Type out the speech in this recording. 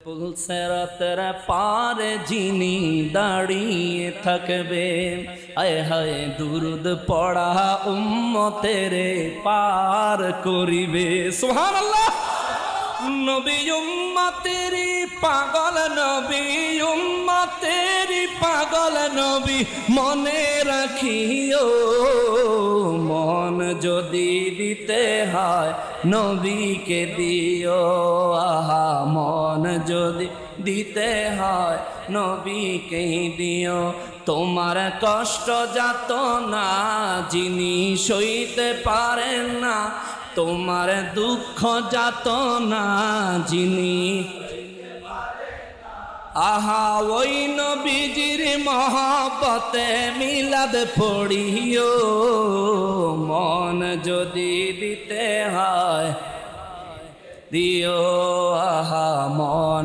পুলসেরাতের পারে যিনি দাঁড়িয়ে থাকবে, আয় হায় দুরুদ পড়া উম্মতের পার করিবে। সুবহানাল্লাহ। নবী উম্মতের পাগল নবী, উম্মতের পাগল নবী, মনে রাখিও মন যদি দিতে হয় নবীকে দিও। আহা মন যদি দিতে হয় নবীকেই দিও। তোমার কষ্ট যাত না যিনি সইতে পারেন না, তোমার দুঃখ যাত না যিনি, আহা ওই নবীজির মহব্বতে মিলাদ পড়িও। মন যদি দিতে হয় দিও, আহা মন